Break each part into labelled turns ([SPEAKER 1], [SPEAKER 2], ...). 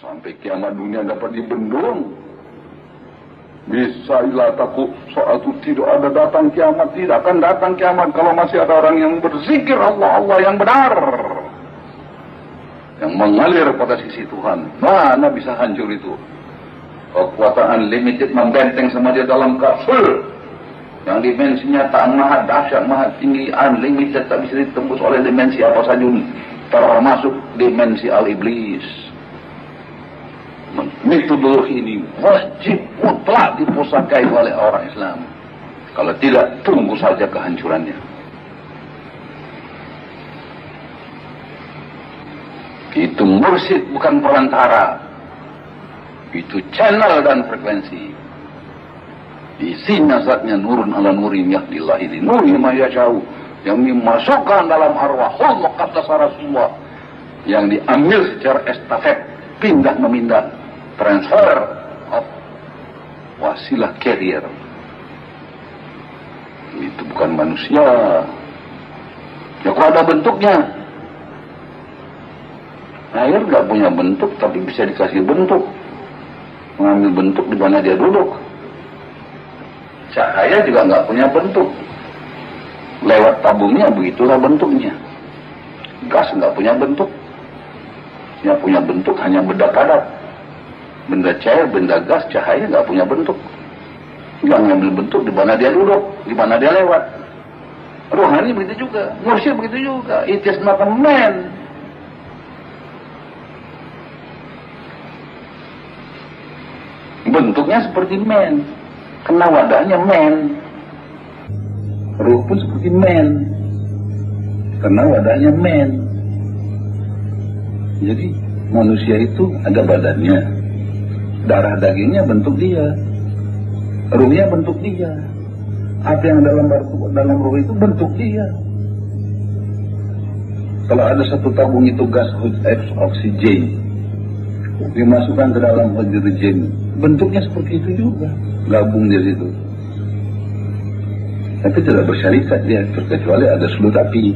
[SPEAKER 1] Sampai kiamat dunia dapat dibendung. Bisa ilataku soal itu tidak ada datang kiamat. Tidak akan datang kiamat kalau masih ada orang yang berzikir Allah, Allah yang benar, yang mengalir pada sisi Tuhan. Mana bisa hancur itu? Kekuatan unlimited membenteng sama dia dalam kapsul yang dimensinya tak maha dahsyat, maha tinggi, unlimited, tak bisa ditembus oleh dimensi apa saja, termasuk dimensi al-iblis. Metodologi ini wajib mutlak dipusakai oleh orang Islam. Kalau tidak, tunggu saja kehancurannya. Itu mursyid bukan perantara. Itu channel dan frekuensi. Isinya zatnya nurun ala nurin yahdillahi li nuri ma yasha'u, yang dimasukkan dalam arwahul muqaddas Rasulullah, yang diambil secara estafet, pindah memindah, transfer of wasilah carrier. Itu bukan manusia. Ya kalau ada bentuknya. Air nggak punya bentuk tapi bisa dikasih bentuk. Mengambil bentuk di mana dia duduk. Cahaya juga nggak punya bentuk. Lewat tabungnya begitulah bentuknya. Gas nggak punya bentuk. Yang punya bentuk hanya benda padat. Benda cair, benda gas, cahaya nggak punya bentuk. Nggak ngambil bentuk di mana dia duduk, di mana dia lewat. Rohani begitu juga, mursyid begitu juga. It is not a man. Bentuknya seperti man, kena wadahnya man. Ruh pun seperti man, kena wadahnya man. Jadi manusia itu ada badannya, darah dagingnya bentuk dia, ruhnya bentuk dia, apa yang dalam ruh itu bentuk dia. Kalau ada satu tabung itu gas oksigen dimasukkan ke dalam hidrogen, bentuknya seperti itu juga, gabung di situ. Tapi tidak bersyarikat dia, terkecuali ada selut api.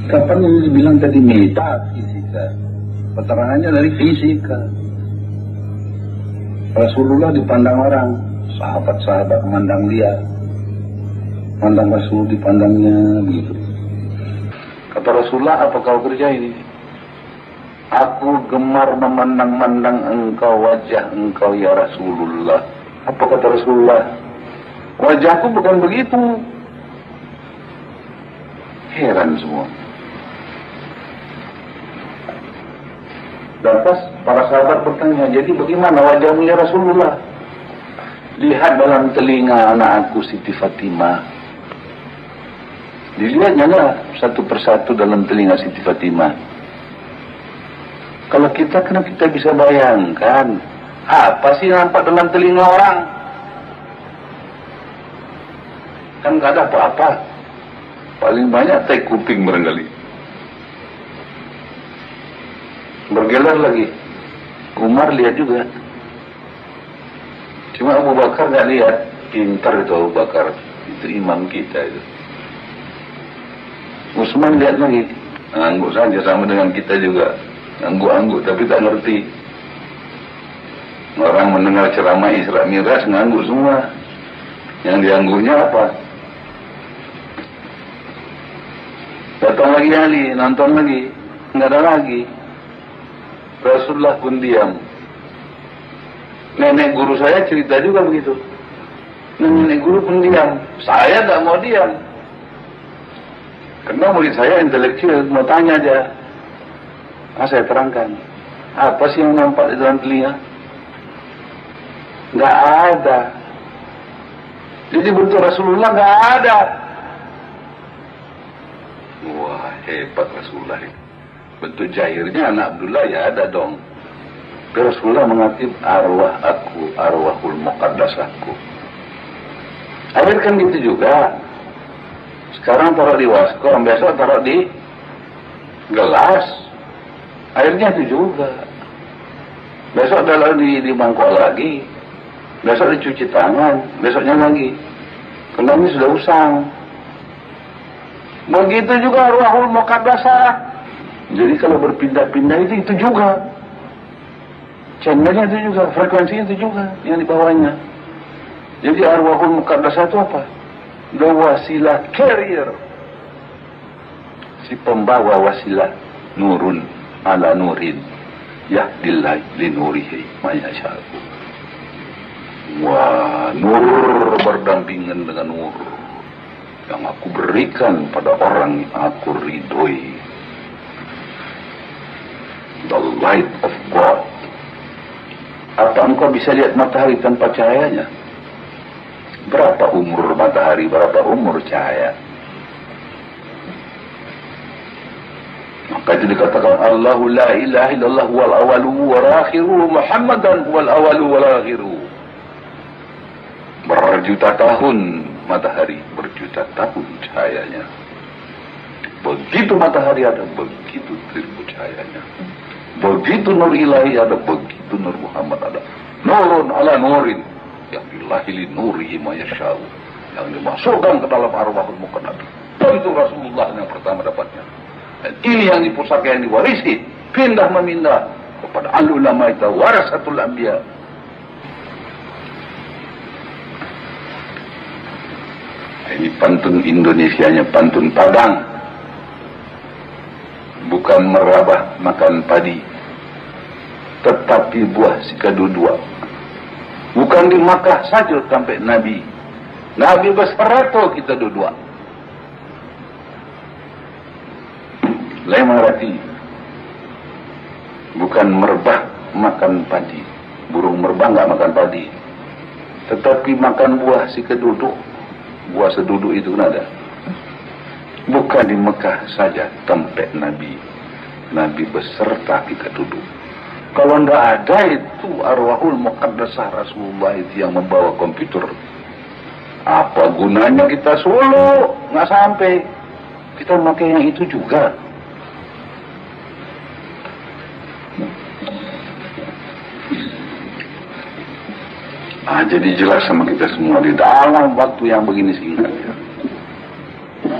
[SPEAKER 1] Kapan ini dibilang tadi metafisika? Keterangannya dari fisika. Rasulullah dipandang orang, sahabat-sahabat memandang dia, pandang Rasul dipandangnya begitu. Kata Rasulullah, apa kau kerja ini? Aku gemar memandang-mandang engkau, wajah engkau ya Rasulullah. Apa kata Rasulullah? Wajahku bukan begitu. Heran semua. Lantas para sahabat bertanya, jadi bagaimana wajahmu ya Rasulullah? Lihat dalam telinga anak aku Siti Fatimah. Dilihatnya lah satu persatu dalam telinga Siti Fatimah. Kalau kita, kenapa kita bisa bayangkan apa sih nampak dalam telinga orang? Kan gak ada apa-apa. Paling banyak tai kuping barangkali. Bergelar lagi. Umar lihat juga. Cuma Abu Bakar gak lihat. Pintar itu Abu Bakar. Itu imam kita itu. Utsman lihat lagi. Angguk saja sama dengan kita juga. Angguk-angguk tapi tak ngerti. Orang mendengar ceramah Isra Mi'raj ngangguk semua. Yang diangguknya apa? Datang lagi Ali, nonton lagi. Nggak ada lagi. Rasulullah pun diam. Nenek guru saya cerita juga begitu. Nenek guru pun diam. Saya tak mau diam. Karena murid saya intelektual, mau tanya aja. Saya terangkan. Apa sih yang nampak di dalam telinga? Nggak ada. Jadi bentuk Rasulullah nggak ada. Wah, hebat Rasulullah itu. Bentuk jahirnya anak Abdullah ya ada dong. Tapi Rasulullah mengatib arwah aku, arwahul muqaddas aku. Akhir kan gitu juga. Sekarang taruh di waskom, besok taruh di gelas. Airnya itu juga. Besok taruh di mangkok lagi. Besok dicuci tangan, besoknya lagi. Karena ini sudah usang. Begitu juga arwahul muqaddasah. Jadi kalau berpindah-pindah itu juga. Channelnya itu juga, frekuensinya itu juga yang di bawahnya. Jadi arwahul muqaddasah itu apa? The wasilah carrier. Si pembawa wasilah nurun ala nurin yahdillah li nurihi mayasyaku. Wah, nur berdampingan dengan nur yang aku berikan pada orang yang aku ridhoi. The light of God. Apa engkau bisa lihat matahari tanpa cahayanya? Berapa umur matahari, berapa umur cahaya? Maka itu dikatakan Allahu la ilaha illallah wal awalu wal akhiru Muhammadan wal awalu wal akhiru. Berjuta tahun matahari, berjuta tahun cahayanya. Begitu matahari ada, begitu ribu cahayanya. Begitu nur ilahi ada, begitu nur Muhammad ada. Nurun ala nurin yang ilahi li nurihi mayasya'u, yang dimasukkan ke dalam arwahul muqaddadah. Itu Rasulullah yang pertama dapatnya. Dan ini yang dipusaka, yang diwarisi, pindah memindah kepada al-ulama itu warasatul anbiya. Ini pantun Indonesianya, pantun Padang. Bukan merabah makan padi, tetapi buah si kedua-dua. Bukan di Makkah saja sampai Nabi. Nabi berserato kita dua-dua. Lain arti. Bukan merbah makan padi. Burung merbah nggak makan padi. Tetapi makan buah si keduduk. Buah seduduk itu kan ada. Bukan di Mekah saja tempat Nabi. Nabi beserta kita duduk. Kalau tidak ada itu arwahul muqaddasah Rasulullah itu yang membawa komputer. Apa gunanya kita solo? Nggak sampai. Kita pakai yang itu juga. Jadi jelas sama kita semua di dalam waktu yang begini singkat.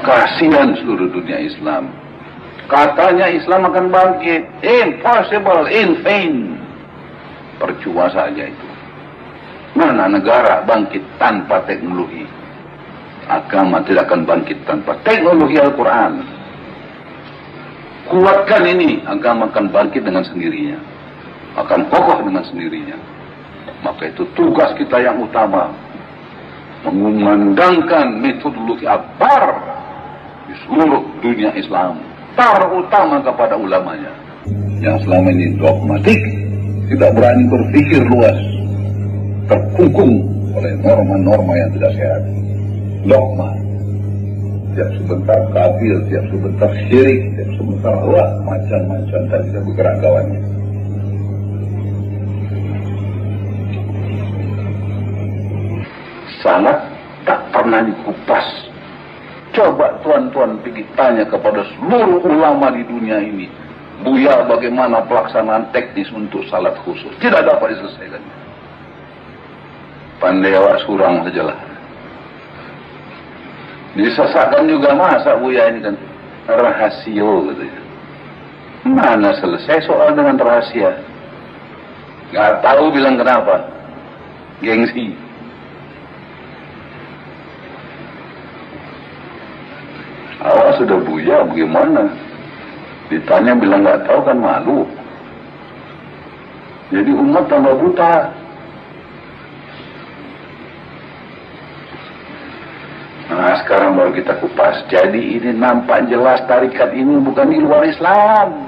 [SPEAKER 1] Kasihan seluruh dunia Islam. Katanya Islam akan bangkit. Impossible, in vain. Percuma saja itu. Mana negara bangkit tanpa teknologi? Agama tidak akan bangkit tanpa teknologi Al-Quran. Kuatkan ini, agama akan bangkit dengan sendirinya. Akan kokoh dengan sendirinya. Maka itu tugas kita yang utama. Mengumandangkan metodologi akbar di seluruh dunia Islam, terutama kepada ulamanya yang selama ini dogmatik, tidak berani berpikir luas, terkungkung oleh norma-norma yang tidak sehat. Dogma, tiap sebentar kafir, tiap sebentar syirik, tiap sebentar wah macam-macam tadi kita bergerak kawannya. Sangat tak pernah dikupas. Coba tuan-tuan pergi tanya kepada seluruh ulama di dunia ini, Buya bagaimana pelaksanaan teknis untuk salat khusus, tidak dapat diselesaikan. Pandai awak surang sajalah. Disesatkan juga masa Buya ini kan rahasia katanya. Mana selesai soal dengan rahasia? Nggak tahu bilang kenapa. Gengsi. Awak sudah Buya bagaimana? Ditanya bilang nggak tahu kan malu. Jadi umat tambah buta. Nah sekarang baru kita kupas. Jadi ini nampak jelas tarikat ini bukan di luar Islam.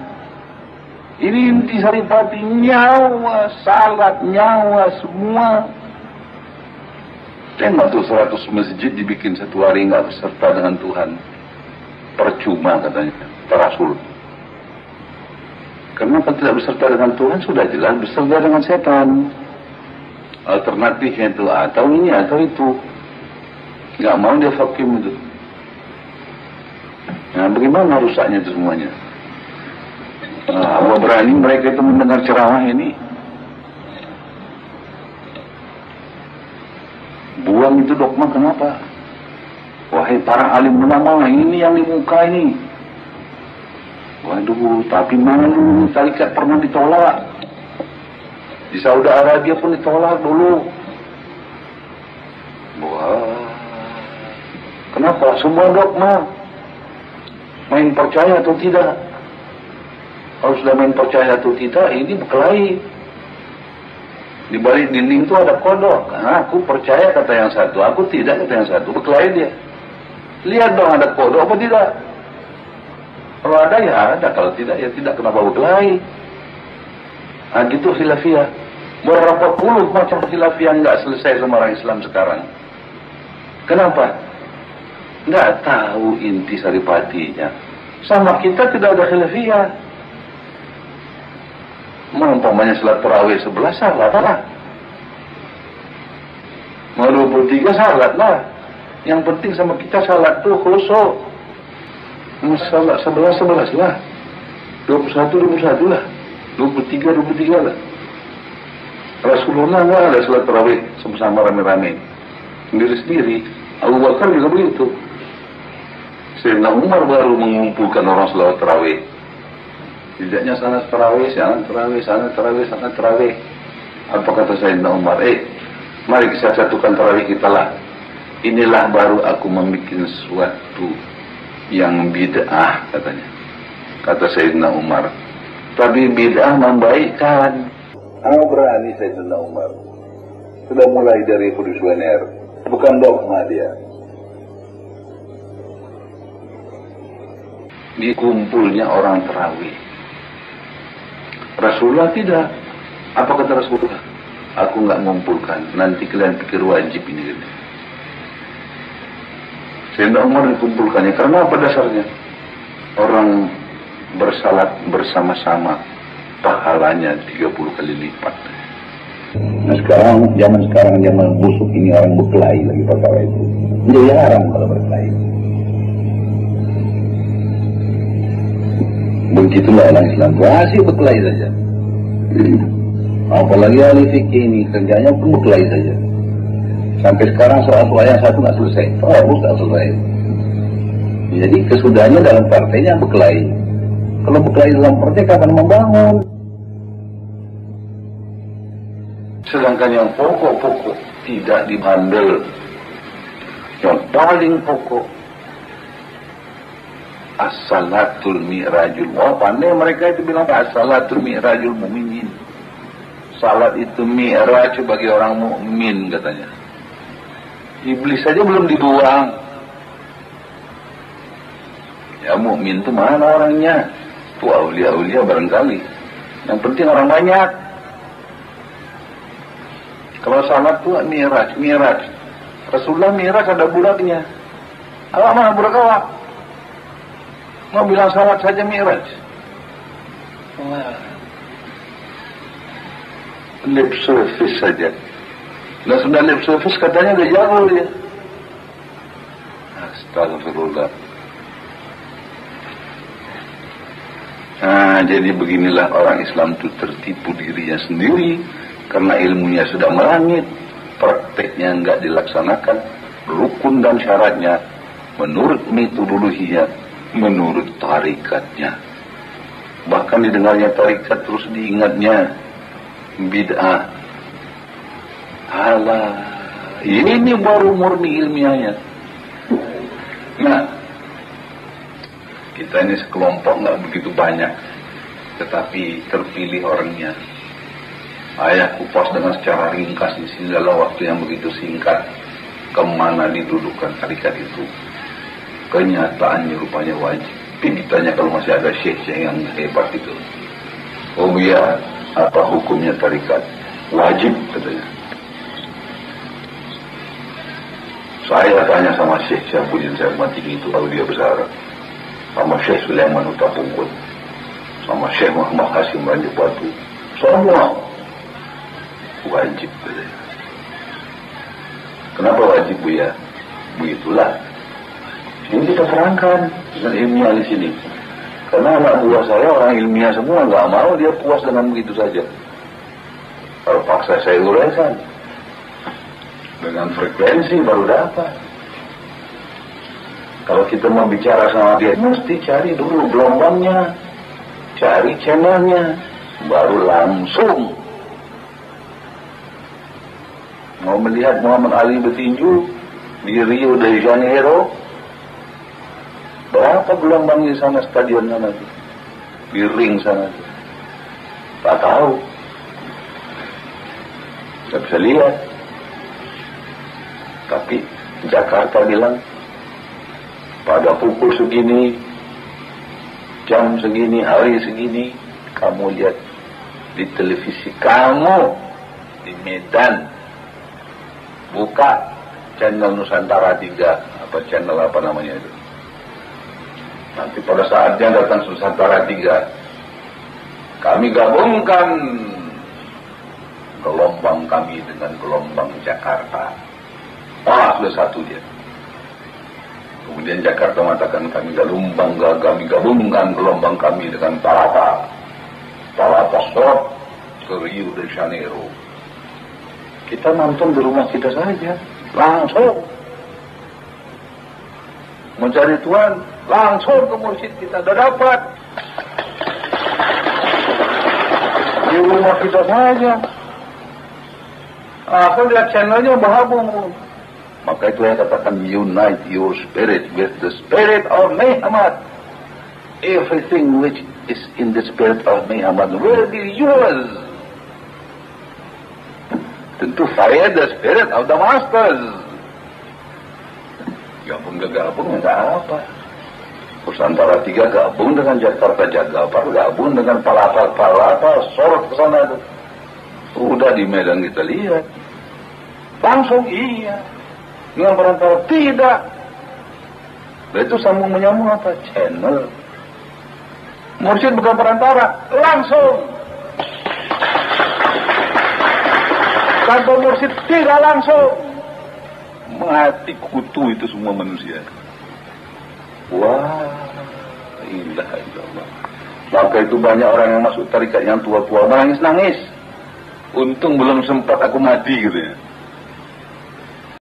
[SPEAKER 1] Ini inti saripati nyawa, salat nyawa semua. Tengok tuh 100 masjid dibikin satu hari nggak beserta dengan Tuhan. Percuma katanya Rasul. Kenapa tidak beserta dengan Tuhan? Sudah jelas beserta dengan setan. Alternatifnya itu atau ini atau itu. Nggak mau dia hakim itu. Nah bagaimana rusaknya itu semuanya? Apa berani mereka itu mendengar ceramah ini? Buang itu dogma kenapa? Wahai para alim ulama, ini yang di muka ini. Waduh, tapi malu, tarikat pernah ditolak. Di Saudi Arabia pun ditolak dulu. Wah, kenapa? Semua dogma. Main percaya atau tidak? Kalau sudah main percaya atau tidak, ini berkelahi. Di balik dinding itu ada kodok. Nah, aku percaya kata yang satu, aku tidak kata yang satu. Berkelahi dia. Lihat dong ada kodok apa tidak? Kalau ada ya ada, kalau tidak ya tidak. Kenapa berkelahi? Nah gitu khilafiyah. Berapa puluh macam khilafiyah nggak selesai sama orang Islam sekarang. Kenapa? Nggak tahu inti saripatinya. Sama kita tidak ada khilafiyah. Umpamanya salat tarawih 11 salat lah. Mau 23 salat lah. Yang penting sama kita salat tuh khusyuk. Salat 11 lah. 21 lah. 23 lah. Rasulullah nggak ada salat tarawih sama-sama rame-rame. Sendiri-sendiri. Abu Bakar juga begitu. Sayyidina Umar baru mengumpulkan orang salat tarawih. Tidaknya sana tarawih, sana tarawih. Apa kata Sayyidina Umar? Mari kita satukan tarawih kita lah. Inilah baru aku membuat sesuatu yang bid'ah katanya. Kata Sayyidina Umar. Tapi bid'ah membaikkan. Berani Sayyidina Umar. Sudah mulai dari Fudusuener. Bukan dogma dia. Dikumpulnya orang tarawih. Rasulullah tidak. Apa kata Rasulullah? Aku nggak mengumpulkan. Nanti kalian pikir wajib ini. Sayyidina Umar dikumpulkannya. Karena apa dasarnya? Orang bersalat bersama-sama pahalanya 30 kali lipat. Nah sekarang, zaman busuk ini orang berkelahi lagi perkara itu. Jadi haram kalau berkelahi. Begitulah orang Islam. Masih berkelahi saja. Apalagi ahli fikih ini kerjanya pun berkelahi saja. Sampai sekarang soal yang satu nggak selesai. Terus nggak selesai. Jadi kesudahannya dalam partainya berkelahi. Kalau berkelahi dalam partai kapan membangun? Sedangkan yang pokok-pokok tidak dihandle. Yang paling pokok as-salatul mi'rajul. Wah pandai mereka itu bilang as-salatul mi'rajul mu'minin. Salat itu mi'raj bagi orang mukmin katanya. Iblis saja belum dibuang. Ya mukmin itu mana orangnya? Tuh aulia-aulia barangkali. Yang penting orang banyak. Kalau salat tuh mi'raj. Rasulullah mi'raj ada bulatnya. Allah mana budak awak? Mau bilang salat saja mi'raj. Wah. Lip service saja. Nah sudah lip service katanya udah jago dia. Astagfirullah. Nah jadi beginilah orang Islam itu tertipu dirinya sendiri. Karena ilmunya sudah melangit. Prakteknya enggak dilaksanakan. Rukun dan syaratnya menurut metodologinya, menurut tarikatnya. Bahkan didengarnya tarikat terus diingatnya bid'ah. Alah, ini baru murni ilmiahnya. Nah, kita ini sekelompok nggak begitu banyak, tetapi terpilih orangnya. Ayah kupas dengan secara ringkas di sini dalam waktu yang begitu singkat kemana didudukan tarikat itu. Kenyataannya rupanya wajib. Ditanya kalau masih ada syekh yang hebat itu. Oh iya, apa hukumnya tarikat? Wajib katanya. Saya tanya sama Syekh Syamsuddin saya mati itu kalau dia besar, sama Syekh Sulaiman Utapungkut, sama Syekh Muhammad Hasim Ranjau Batu, semua wajib katanya. Kenapa wajib Bu ya? Begitulah. Ini kita terangkan dengan ilmiah di sini. Karena anak buah saya orang ilmiah semua, nggak mau dia puas dengan begitu saja. Kalau paksa saya uraikan dengan frekuensi baru dapat. Kalau kita mau bicara sama dia, mesti cari dulu gelombangnya. cari channelnya, baru langsung mau melihat Muhammad Ali bertinju di Rio de Janeiro. Berapa gelombangnya sana stadionnya nanti, di ring sana? Tak tahu, tak bisa lihat. Tapi Jakarta bilang pada pukul segini, jam segini, hari segini, kamu lihat di televisi kamu di Medan, buka channel Nusantara 3, apa channel apa namanya itu. Nanti pada saatnya datang Nusantara 3, kami gabungkan gelombang kami dengan gelombang Jakarta. Sudah satu dia. Kemudian Jakarta mengatakan kami gabungkan gelombang kami dengan Palapa Stop ke Rio de Janeiro. Kita nonton di rumah kita saja, langsung mencari Tuhan, langsung ke mursyid kita sudah dapat di rumah kita saja. Aku lihat channelnya bahabung. Maka itu yang katakan unite your spirit with the spirit of Muhammad. Everything which is in the spirit of Muhammad will be yours. Tentu saya the spirit of the masters. Gabung enggak apa. Nusantara 3 gabung dengan Jakarta Jagapar, gabung dengan Palapa sorot ke sana itu. Udah di Medan kita lihat. Langsung iya. Dengan perantara tidak. Itu sambung menyambung apa? Channel. Mursyid bukan perantara, langsung. Tanpa mursyid tidak langsung. Mati kutu itu semua manusia. Wah, ilaha illallah. Maka itu banyak orang yang masuk tarikat yang tua-tua menangis-nangis. Untung belum sempat aku mati gitu ya.